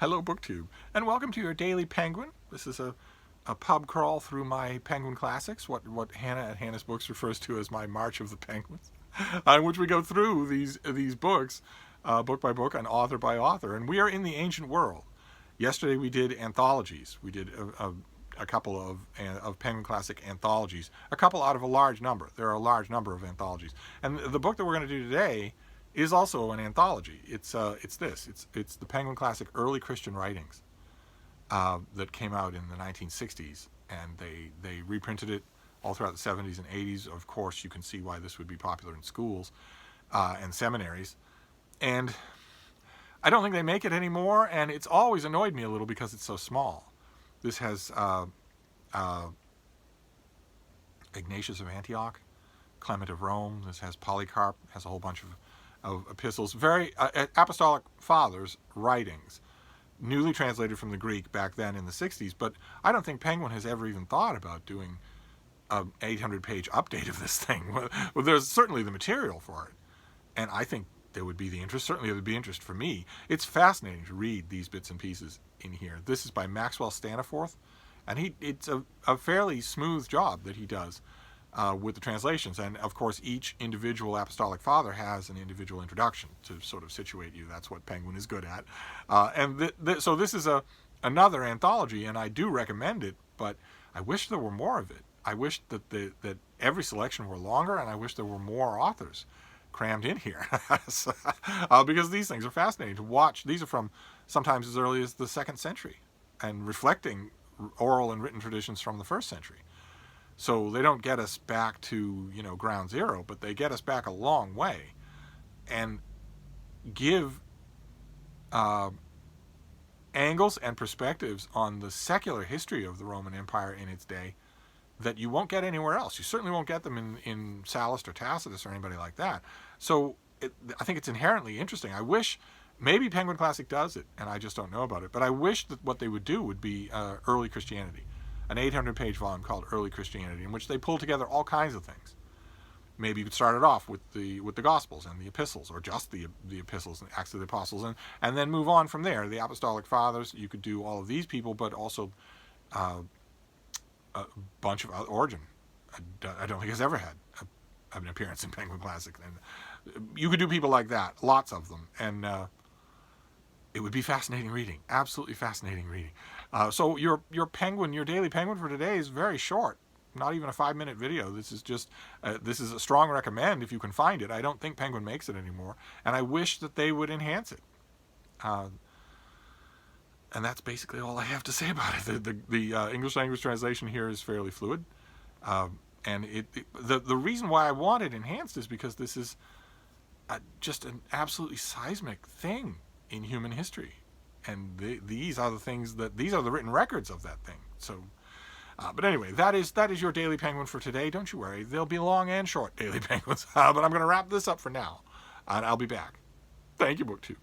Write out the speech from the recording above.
Hello, BookTube, and welcome to your Daily Penguin. This is a pub crawl through my Penguin Classics, what Hannah at Hannah's Books refers to as my March of the Penguins, in which we go through these books, book by book and author by author. And we are in the ancient world. Yesterday we did anthologies. We did a couple of Penguin Classic anthologies, a couple out of a large number. There are a large number of anthologies. And the book that we're going to do today is also an anthology. It's the Penguin Classic Early Christian Writings that came out in the 1960s, and they reprinted it all throughout the 70s and 80s. Of course, you can see why this would be popular in schools and seminaries. And I don't think they make it anymore, and it's always annoyed me a little because it's so small. This has Ignatius of Antioch, Clement of Rome. This has Polycarp. Has a whole bunch of epistles, very apostolic fathers' writings, newly translated from the Greek back then in the 60s. But I don't think Penguin has ever even thought about doing an 800-page update of this thing. Well, there's certainly the material for it, and I think there would be the interest. Certainly there would be interest for me. It's fascinating to read these bits and pieces in here. This is by Maxwell Staniforth, and it's a fairly smooth job that he does with the translations. And of course, each individual apostolic father has an individual introduction to sort of situate you. That's what Penguin is good at. So this is another anthology, and I do recommend it, but I wish there were more of it. I wish that every selection were longer, and I wish there were more authors crammed in here. Because these things are fascinating to watch. These are from sometimes as early as the 2nd century and reflecting oral and written traditions from the 1st century. So they don't get us back to, ground zero, but they get us back a long way and give angles and perspectives on the secular history of the Roman Empire in its day that you won't get anywhere else. You certainly won't get them in Sallust or Tacitus or anybody like that. So I think it's inherently interesting. I wish maybe Penguin Classic does it, and I just don't know about it, but I wish that what they would do would be early Christianity. An 800-page volume called Early Christianity, in which they pull together all kinds of things. Maybe you could start it off with the Gospels and the Epistles, or just the Epistles and Acts of the Apostles, and then move on from there. The Apostolic Fathers, you could do all of these people, but also a bunch of Origen. I don't think has ever had an appearance in Penguin Classic. And you could do people like that, lots of them, and it would be fascinating reading, absolutely fascinating reading. So your daily Penguin for today is very short, not even a 5-minute video. This is just this is a strong recommend if you can find it. I don't think Penguin makes it anymore, and I wish that they would enhance it. And that's basically all I have to say about it. The English language translation here is fairly fluid, and the reason why I want it enhanced is because this is just an absolutely seismic thing in human history, and these are the written records of that thing. So, but anyway, that is your Daily Penguin for today. Don't you worry, there'll be long and short Daily Penguins, but I'm going to wrap this up for now, and I'll be back. Thank you, BookTube.